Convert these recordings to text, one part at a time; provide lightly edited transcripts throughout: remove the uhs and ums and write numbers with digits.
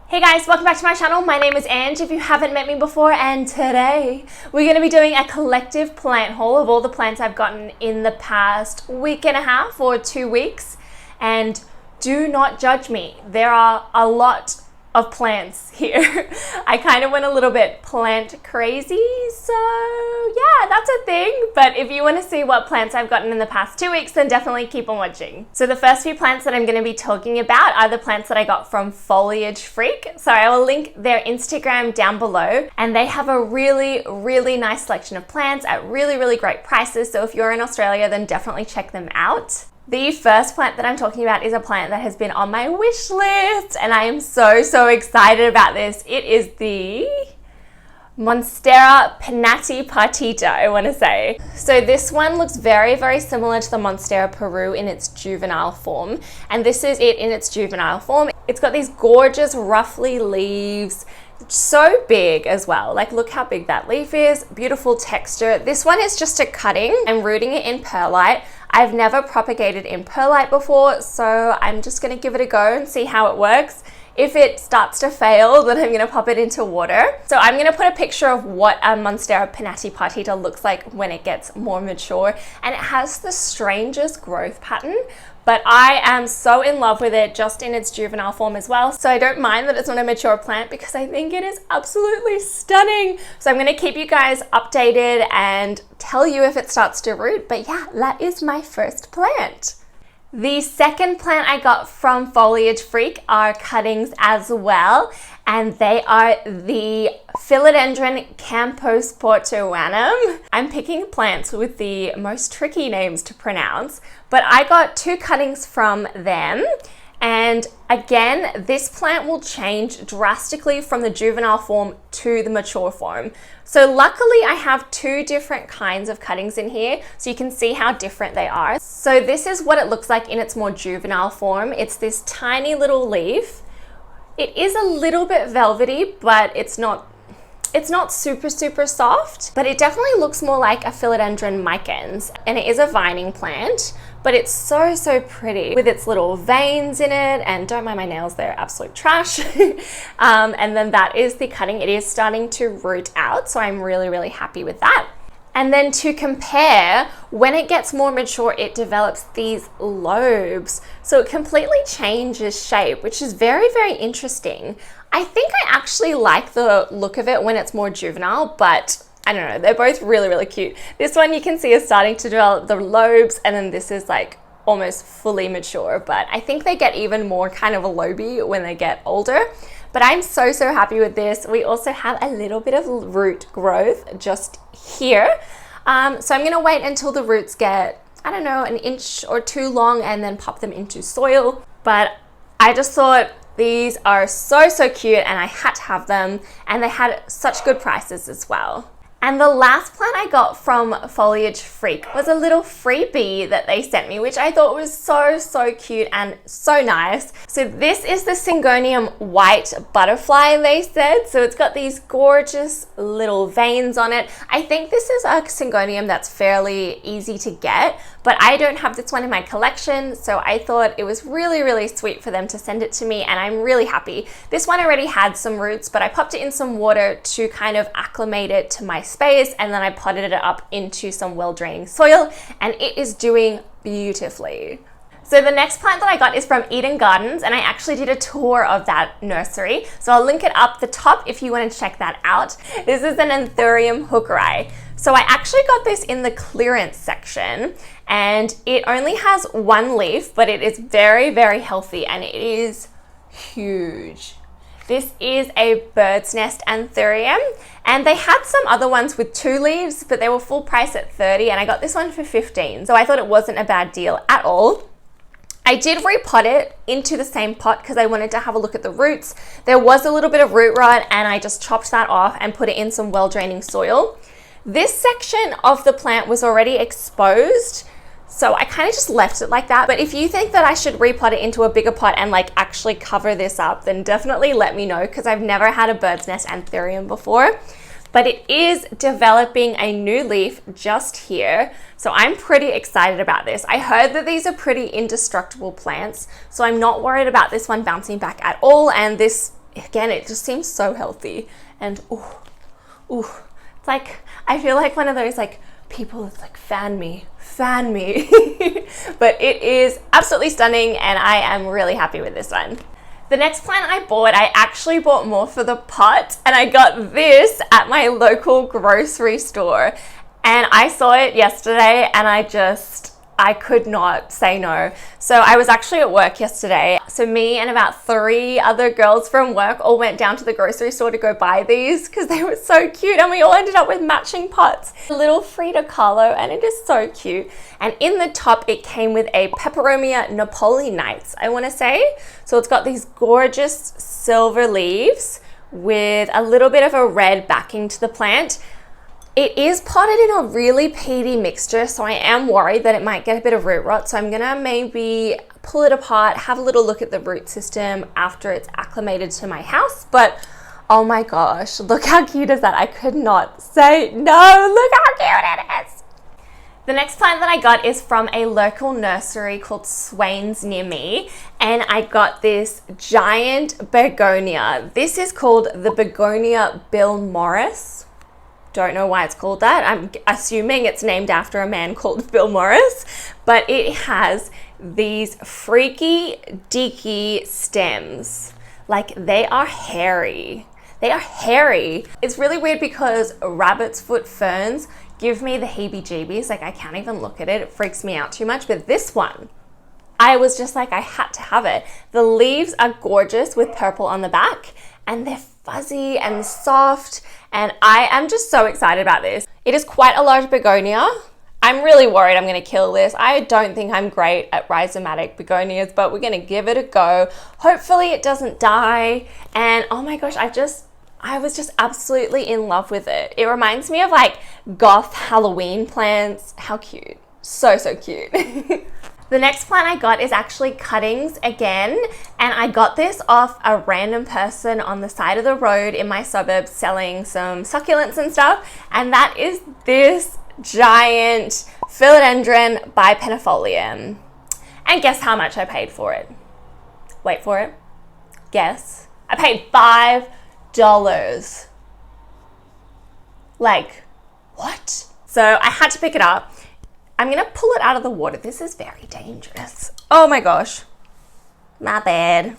Hey guys, welcome back to my channel. My name is Ange if you haven't met me before, and today we're going to be doing a collective plant haul of all the plants I've gotten in the past week and a half or 2 weeks. And do not judge me. There are a lot of plants here. I kind of went a little bit plant crazy, so yeah, that's a thing. But if you want to see what plants I've gotten in the past 2 weeks, then definitely keep on watching. So the first few plants that I'm going to be talking about are the plants that I got from Foliage Freak. So I will link their Instagram down below, and they have a really nice selection of plants at really great prices. So if you're in Australia, then definitely check them out. The first plant that I'm talking about is a plant that has been on my wish list, and I am so excited about this. It is the Monstera Pinnatipartita, I want to say. So this one looks very similar to the Monstera Peru in its juvenile form, and this is it in its juvenile form. It's got these gorgeous ruffly leaves, so big as well. Like, look how big that leaf is. Beautiful texture. This one is just a cutting. I'm rooting it in perlite. I've never propagated in perlite before, so I'm just going to give it a go and see how it works. If it starts to fail, then I'm going to pop it into water. So I'm going to put a picture of what a Monstera Pinnatipartita looks like when it gets more mature, and it has the strangest growth pattern. But I am so in love with it just in its juvenile form as well. So I don't mind that it's not a mature plant because I think it is absolutely stunning. So I'm going to keep you guys updated and tell you if it starts to root. But yeah, that is my first plant. The second plant I got from Foliage Freak are cuttings as well, and they are the Philodendron Camposportoanum. I'm picking plants with the most tricky names to pronounce, but I got 2 cuttings from them. And again, this plant will change drastically from the juvenile form to the mature form. So luckily I have 2 different kinds of cuttings in here, so you can see how different they are. So this is what it looks like in its more juvenile form. It's this tiny little leaf. It is a little bit velvety, but it's not super soft, but it definitely looks more like a Philodendron micans, and it is a vining plant, but it's so pretty with its little veins in it. And don't mind my nails, they're absolute trash. And then that is the cutting. It is starting to root out, so I'm really happy with that. And then to compare, when it gets more mature, it develops these lobes. So it completely changes shape, which is very interesting. I think I actually like the look of it when it's more juvenile, but I don't know, they're both really cute. This one you can see is starting to develop the lobes, and then this is like almost fully mature, but I think they get even more kind of a loby when they get older. But I'm so happy with this. We also have a little bit of root growth just here. So I'm gonna wait until the roots get, I don't know, 1 inch or 2 long, and then pop them into soil. But I just thought these are so cute, and I had to have them, and they had such good prices as well. And the last plant I got from Foliage Freak was a little freebie that they sent me, which I thought was so cute and so nice. So this is the Syngonium white butterfly, they said. So it's got these gorgeous little veins on it. I think this is a Syngonium that's fairly easy to get, but I don't have this one in my collection, so I thought it was really sweet for them to send it to me, and I'm really happy. This one already had some roots, but I popped it in some water to kind of acclimate it to my space, and then I potted it up into some well-draining soil, and it is doing beautifully. So the next plant that I got is from Eden Gardens, and I actually did a tour of that nursery. So I'll link it up the top if you want to check that out. This is an Anthurium Hookeri. So I actually got this in the clearance section, and it only has 1 leaf, but it is very healthy, and it is huge. This is a bird's nest Anthurium, and they had some other ones with 2 leaves, but they were full price at 30, and I got this one for 15. So I thought it wasn't a bad deal at all. I did repot it into the same pot because I wanted to have a look at the roots. There was a little bit of root rot, and I just chopped that off and put it in some well-draining soil. This section of the plant was already exposed, so I kind of just left it like that. But if you think that I should repot it into a bigger pot and like actually cover this up, then definitely let me know, because I've never had a bird's nest Anthurium before. but it is developing a new leaf just here. So I'm pretty excited about this. I heard that these are pretty indestructible plants, so I'm not worried about this one bouncing back at all. And this again, it just seems so healthy. And ooh, it's like, I feel like one of those like people that's like, fan me. But it is absolutely stunning, and I am really happy with this one. The next plant I bought, I actually bought more for the pot, and I got this at my local grocery store. And I saw it yesterday, and I could not say no. So I was actually at work yesterday. So me and about 3 other girls from work all went down to the grocery store to go buy these because they were so cute, and we all ended up with matching pots. A little Frida Kahlo, and it is so cute. And in the top, it came with a Peperomia Napoli Nights, I want to say. So it's got these gorgeous silver leaves with a little bit of a red backing to the plant. It is potted in a really peaty mixture, so I am worried that it might get a bit of root rot. So I'm gonna maybe pull it apart, have a little look at the root system after it's acclimated to my house. But oh my gosh, look how cute is that? I could not say no. Look how cute it is. The next plant that I got is from a local nursery called Swain's near me, and I got this giant begonia. This is called the Begonia Bill Morris. Don't know why it's called that. I'm assuming it's named after a man called Bill Morris, but it has these freaky deaky stems. Like, they are hairy. They are hairy. It's really weird because rabbit's foot ferns give me the heebie-jeebies. Like, I can't even look at it. It freaks me out too much. But this one, I was just like, I had to have it. The leaves are gorgeous with purple on the back, and they're fuzzy and soft, and I am just so excited about this. It is quite a large begonia. I'm really worried I'm gonna kill this. I don't think I'm great at rhizomatic begonias, but we're gonna give it a go. Hopefully it doesn't die. And oh my gosh, I was just absolutely in love with it. It reminds me of like goth Halloween plants. How cute. So cute. The next plant I got is actually cuttings again, and I got this off a random person on the side of the road in my suburbs selling some succulents and stuff, and that is this giant Philodendron Bipennifolium. And guess how much I paid for it? Wait for it. Guess. I paid $5. Like, what? So I had to pick it up. I'm gonna pull it out of the water. This is very dangerous. Oh my gosh, my bad.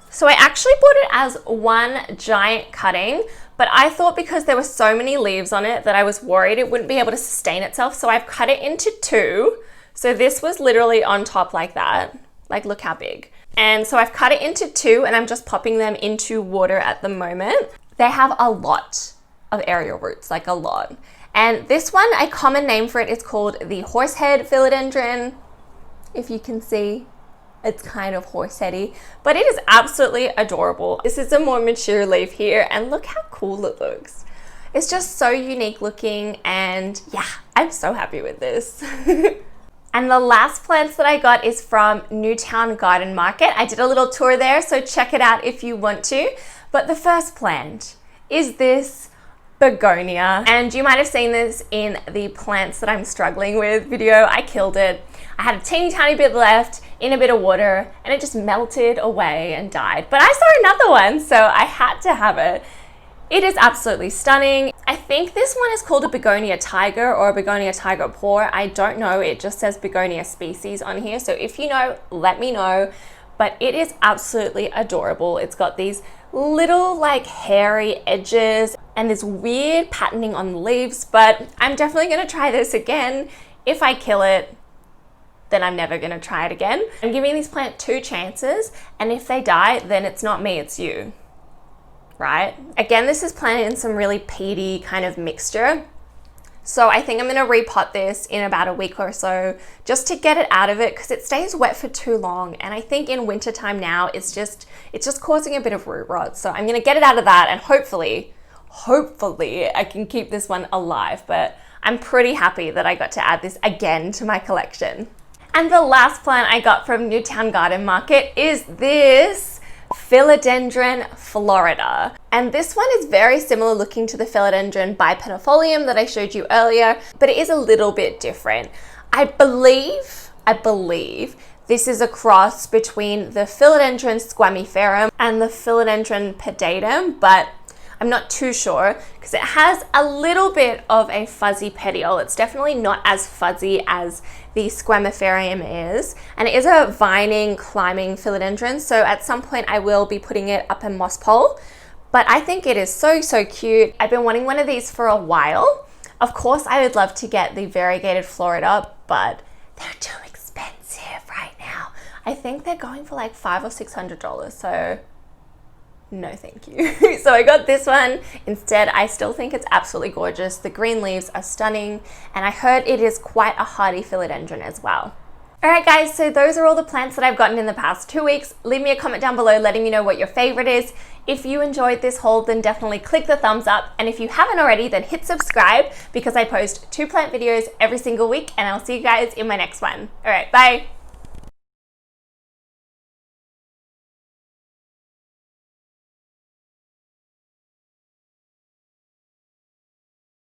So I actually bought it as one giant cutting, but I thought because there were so many leaves on it that I was worried it wouldn't be able to sustain itself. So I've cut it into 2. So this was literally on top like that. Like, look how big. And so I've cut it into 2, and I'm just popping them into water at the moment. They have a lot of aerial roots, like a lot. And this one, a common name for it is called the horsehead philodendron. If you can see, it's kind of horseheady, but it is absolutely adorable. This is a more mature leaf here, and look how cool it looks. It's just so unique looking, and yeah, I'm so happy with this. And the last plants that I got is from Newtown Garden Market. I did a little tour there, so check it out if you want to. But the first plant is this begonia, and you might have seen this in the plants that I'm struggling with video. I killed it. I had a teeny tiny bit left in a bit of water, and it just melted away and died. But I saw another one, so I had to have it. It is absolutely stunning. I think this one is called a Begonia Tiger or a Begonia Tiger Paw. I don't know. It just says Begonia species on here. So if you know, let me know. But it is absolutely adorable. It's got these little like hairy edges and this weird patterning on the leaves, but I'm definitely gonna try this again. If I kill it, then I'm never gonna try it again. I'm giving these plants 2 chances, and if they die, then it's not me, it's you, right? Again, this is planted in some really peaty kind of mixture. So I think I'm gonna repot this in about a week or so just to get it out of it, because it stays wet for too long. And I think in winter time now, it's just causing a bit of root rot. So I'm gonna get it out of that, and hopefully I can keep this one alive. But I'm pretty happy that I got to add this again to my collection. And the last plant I got from Newtown Garden Market is this Philodendron Florida. And this one is very similar looking to the Philodendron Bipennifolium that I showed you earlier, but it is a little bit different. I believe this is a cross between the Philodendron squamiferum and the Philodendron pedatum, but I'm not too sure because it has a little bit of a fuzzy petiole. It's definitely not as fuzzy as the squamiferium is, and it is a vining, climbing philodendron, so at some point I will be putting it up in moss pole, but I think it is so, so cute. I've been wanting one of these for a while. Of course, I would love to get the variegated Florida, but they're too expensive right now. I think they're going for like $500 or $600, so no thank you. So I got this one instead. I still think it's absolutely gorgeous. The green leaves are stunning, and I heard it is quite a hardy philodendron as well. Alright guys, so those are all the plants that I've gotten in the past 2 weeks. Leave me a comment down below letting me know what your favorite is. If you enjoyed this haul, then definitely click the thumbs up, and if you haven't already, then hit subscribe because I post 2 plant videos every single week, and I'll see you guys in my next one. Alright, bye!